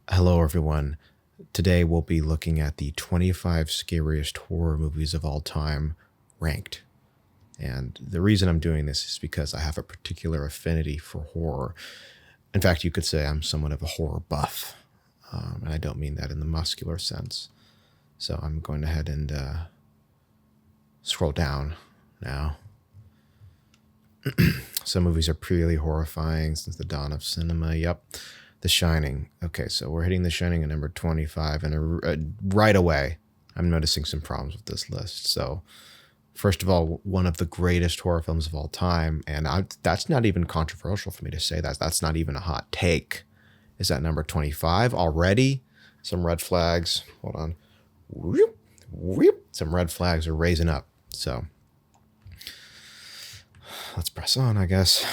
Hello, everyone. Today we'll be looking at the 25 scariest horror movies of all time ranked. And the reason I'm doing this is because I have a particular affinity for horror. In fact, you could say I'm somewhat of a horror buff. And I don't mean that in the muscular sense. So I'm going ahead and scroll down now. Some movies are purely horrifying since the dawn of cinema. Yep. The Shining. Okay, so we're hitting The Shining at number 25, and right away, I'm noticing some problems with this list. So, first of all, one of the greatest horror films of all time, and that's not even controversial for me to say that. That's not even a hot take. Is at number 25 already? Some red flags. Hold on. Whoop, whoop. Some red flags are raising up. So, let's press on, I guess.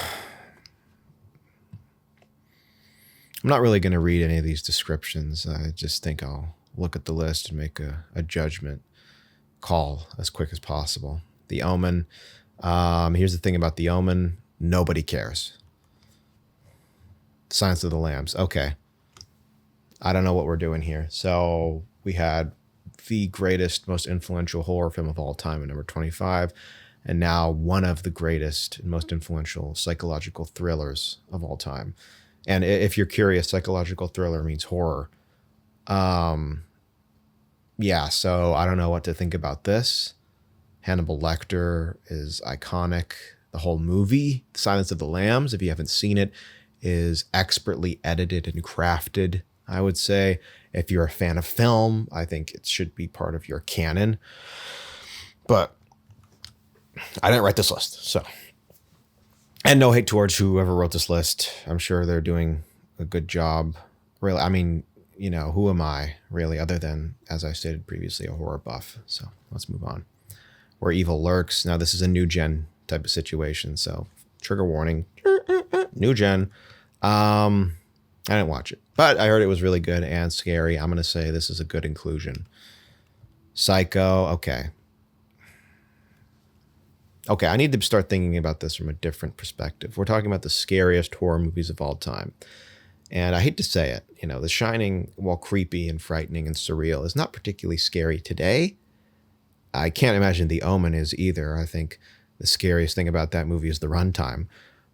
I'm not really going to read any of these descriptions. I just think I'll look at the list and make a judgment call as quick as possible. The Omen. Here's the thing about The Omen. Nobody cares. Silence of the Lambs. Okay. I don't know what we're doing here. So we had the greatest, most influential horror film of all time at number 25. And now one of the greatest and most influential psychological thrillers of all time. And if you're curious, psychological thriller means horror. Yeah, so I don't know what to think about this. Hannibal Lecter is iconic. The whole movie, Silence of the Lambs, if you haven't seen it, is expertly edited and crafted, I would say. If you're a fan of film, I think it should be part of your canon. But I didn't write this list, so... And no hate towards whoever wrote this list. I'm sure they're doing a good job. Really, I mean, who am I, really, other than, as I stated previously, a horror buff. So let's move on. Where Evil Lurks. Now, this is a new gen type of situation, so trigger warning. New gen. I didn't watch it, but I heard it was really good and scary. I'm going to say this is a good inclusion. Psycho, okay. Okay, I need to start thinking about this from a different perspective. We're talking about the scariest horror movies of all time. And I hate to say it, The Shining, while creepy and frightening and surreal, is not particularly scary today. I can't imagine The Omen is either. I think the scariest thing about that movie is the runtime.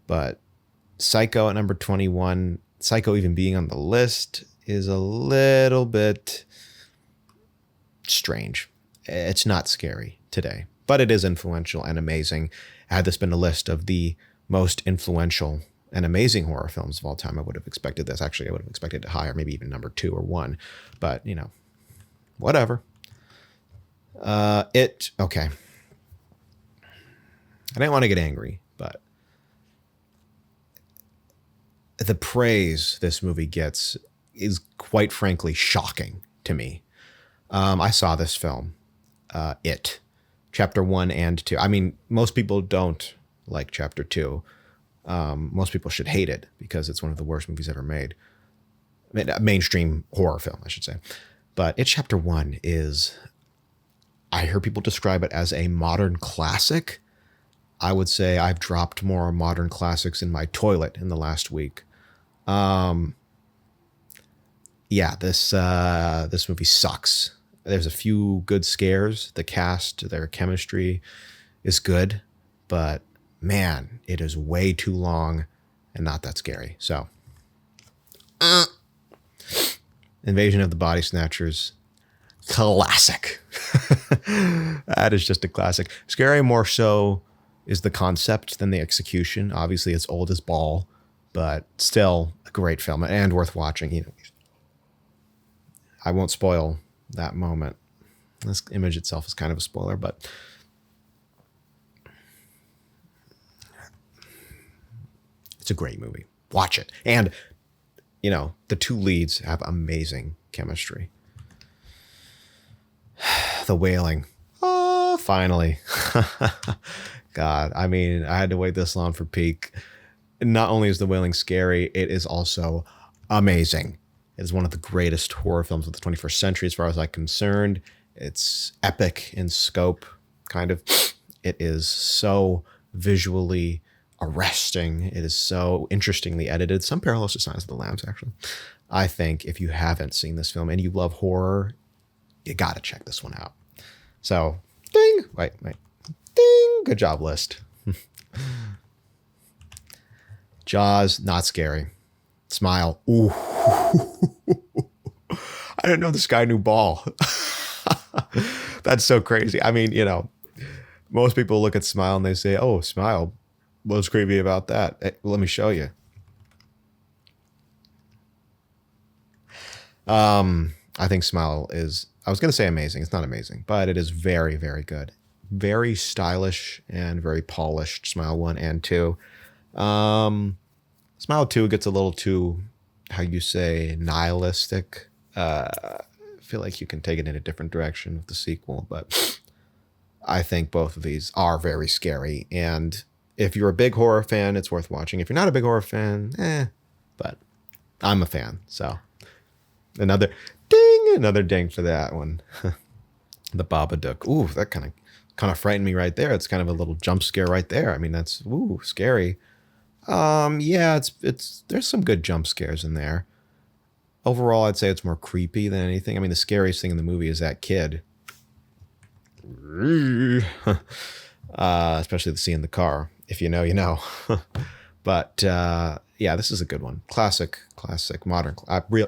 But Psycho at number 21, Psycho even being on the list, is a little bit strange. It's not scary today. But it is influential and amazing. Had this been a list of the most influential and amazing horror films of all time, I would have expected this. Actually, I would have expected it higher, maybe even number 2 or 1. But, whatever. Okay. I didn't want to get angry, but the praise this movie gets is quite frankly shocking to me. I saw this film, It. Chapter 1 and 2. I mean, most people don't like Chapter 2. Most people should hate it because it's one of the worst movies ever made. Mainstream horror film, I should say. But It Chapter 1 is, I heard people describe it as a modern classic. I would say I've dropped more modern classics in my toilet in the last week. Yeah, this movie sucks. There's a few good scares. The cast, their chemistry is good, but man, it is way too long and not that scary. So, Invasion of the Body Snatchers, classic. That is just a classic. Scary more so is the concept than the execution. Obviously, it's old as ball, but still a great film and worth watching. I won't spoil that moment. This image itself is kind of a spoiler, but it's a great movie. Watch it. And, the two leads have amazing chemistry. The Wailing. Oh, finally. God, I mean, I had to wait this long for Peak. Not only is The Wailing scary, it is also amazing. It is one of the greatest horror films of the 21st century, as far as I'm concerned. It's epic in scope, kind of. It is so visually arresting. It is so interestingly edited. Some parallels to Silence of the Lambs, actually. I think if you haven't seen this film and you love horror, you got to check this one out. So, ding, wait, ding, good job, list. Jaws, not scary. Smile, ooh. I didn't know this guy knew ball. That's so crazy. I mean, most people look at Smile and they say, oh, Smile, what's creepy about that? Hey, let me show you. I think Smile is, I was going to say amazing. It's not amazing, but it is very, very good. Very stylish and very polished, Smile 1 and 2. Smile 2 gets a little too, how you say, nihilistic. I feel like you can take it in a different direction with the sequel, but I think both of these are very scary. And if you're a big horror fan, it's worth watching. If you're not a big horror fan, but I'm a fan. So another ding for that one. The Babadook. Ooh, that kind of frightened me right there. It's kind of a little jump scare right there. I mean, that's scary. Yeah, it's there's some good jump scares in there. Overall, I'd say it's more creepy than anything. I mean, the scariest thing in the movie is that kid. Especially the scene in the car. If you know, you know. But yeah, this is a good one. Classic, modern,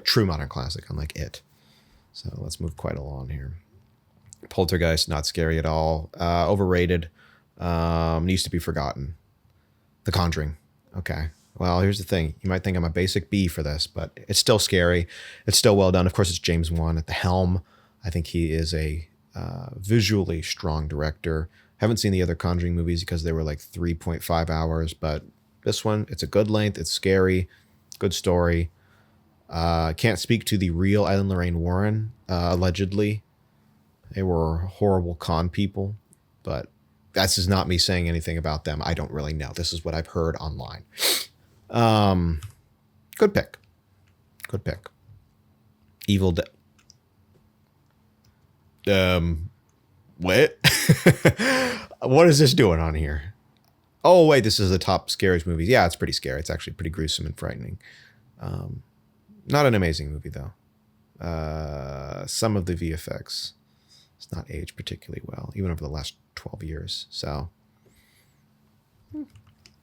true modern classic, unlike It. So let's move quite along here. Poltergeist, not scary at all. Overrated. Needs to be forgotten. The Conjuring. Okay. Well, here's the thing. You might think I'm a basic B for this, but it's still scary. It's still well done. Of course, it's James Wan at the helm. I think he is a visually strong director. Haven't seen the other Conjuring movies because they were like 3.5 hours, but this one, it's a good length. It's scary. Good story. Can't speak to the real Ed and Lorraine Warren, allegedly. They were horrible con people, but that's just not me saying anything about them. I don't really know. This is what I've heard online. Good pick. Evil Dead. What? What is this doing on here? Oh, wait, this is the top scariest movies. Yeah, it's pretty scary. It's actually pretty gruesome and frightening. Not an amazing movie, though. Some of the VFX, it's not aged particularly well, even over the last 12 years. So,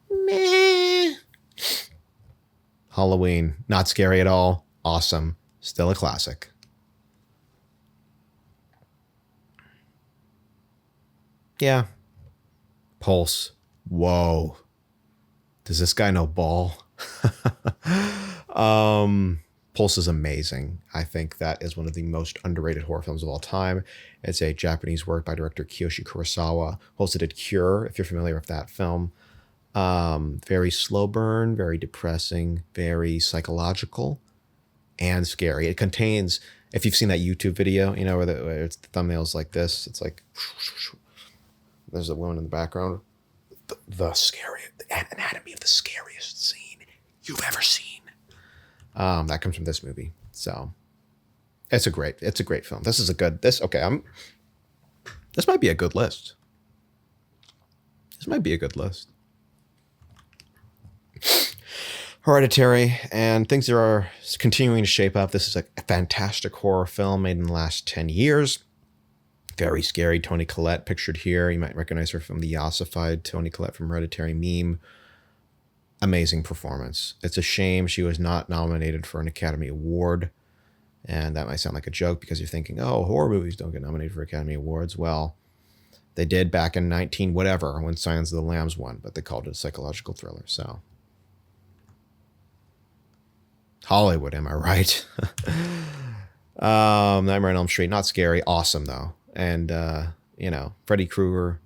meh. Halloween, not scary at all. Awesome. Still a classic. Yeah. Pulse. Whoa. Does this guy know ball? Pulse is amazing. I think that is one of the most underrated horror films of all time. It's a Japanese work by director Kiyoshi Kurosawa. Also did Cure, if you're familiar with that film. Very slow burn, very depressing, very psychological, and scary. It contains, if you've seen that YouTube video, where it's the thumbnails like this, it's like, there's a woman in the background. The scariest, the anatomy of the scariest scene you've ever seen. That comes from this movie. So it's a great film. This might be a good list. Hereditary, and things are continuing to shape up. This is a fantastic horror film made in the last 10 years. Very scary. Toni Collette pictured here. You might recognize her from the ossified Toni Collette from Hereditary meme. Amazing performance. It's a shame she was not nominated for an Academy Award. And that might sound like a joke because you're thinking, oh, horror movies don't get nominated for Academy Awards. Well, they did back in 19 whatever when Silence of the Lambs won, but they called it a psychological thriller. So Hollywood, am I right? Nightmare on Elm Street, not scary. Awesome though. And, Freddy Krueger,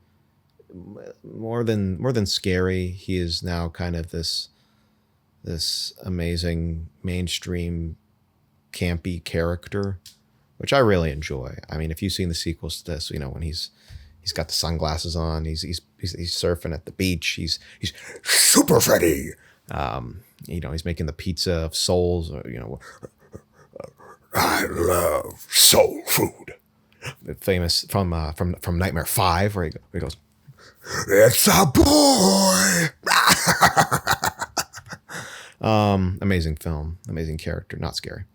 more than scary, he is now kind of this amazing mainstream campy character, which I really enjoy. I mean, if you've seen the sequels to this, when he's got the sunglasses on, he's surfing at the beach, he's Super Freddy. He's making the pizza of souls, I love soul food. Famous from Nightmare 5, where he goes, "It's a boy." Amazing film, amazing character, not scary.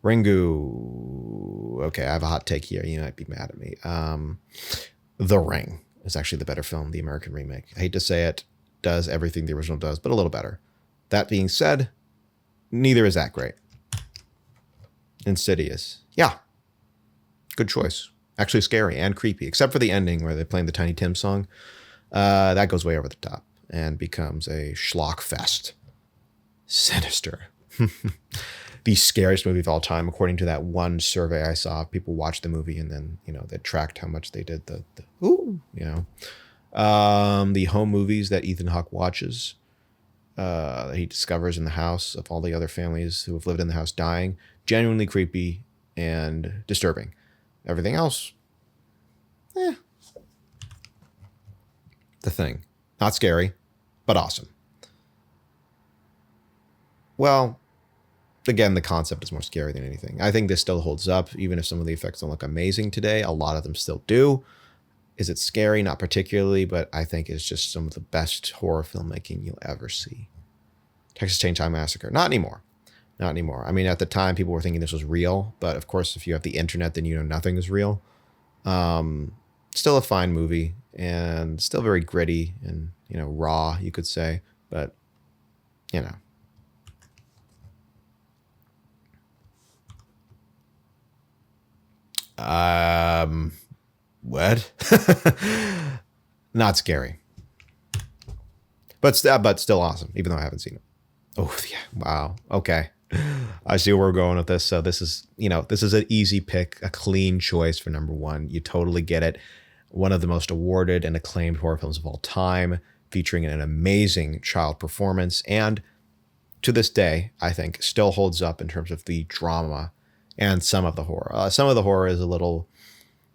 Ringu. Okay, I have a hot take here. You might be mad at me. The Ring is actually the better film, the American remake. I hate to say it, does everything the original does, but a little better. That being said, neither is that great. Insidious. Yeah. Good choice. Actually scary and creepy, except for the ending where they're playing the Tiny Tim song. That goes way over the top and becomes a schlock fest. Sinister. The scariest movie of all time, according to that one survey I saw. People watched the movie and then, they tracked how much they did the home movies that Ethan Hawke watches, that he discovers in the house of all the other families who have lived in the house dying. Genuinely creepy and disturbing. Everything else, The Thing. Not scary, but awesome. Well, again, the concept is more scary than anything. I think this still holds up, even if some of the effects don't look amazing today. A lot of them still do. Is it scary? Not particularly, but I think it's just some of the best horror filmmaking you'll ever see. Texas Chainsaw Massacre. Not anymore. Not anymore. I mean, at the time, people were thinking this was real, but of course, if you have the internet, then nothing is real. Still a fine movie and still very gritty and, raw, you could say, but, what? Not scary, but still awesome, even though I haven't seen it. Oh yeah. Wow. Okay. I see where we're going with this. So this is an easy pick, a clean choice for number one. You totally get it. One of the most awarded and acclaimed horror films of all time, featuring an amazing child performance. And to this day, I think still holds up in terms of the drama and some of the horror. Some of the horror is a little,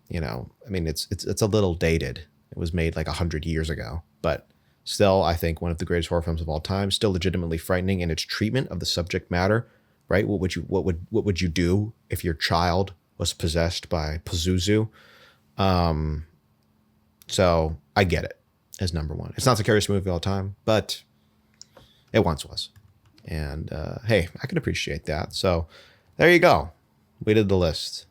it's a little dated. It was made like 100 years ago, but still, I think one of the greatest horror films of all time. Still legitimately frightening in its treatment of the subject matter. Right? What would you do if your child was possessed by Pazuzu? So I get it as number one. It's not the scariest movie of all time, but it once was. And hey, I can appreciate that. So there you go. We did the list.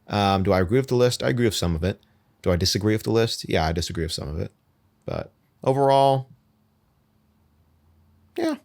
Do I agree with the list? I agree with some of it. Do I disagree with the list? Yeah, I disagree with some of it. But overall, yeah,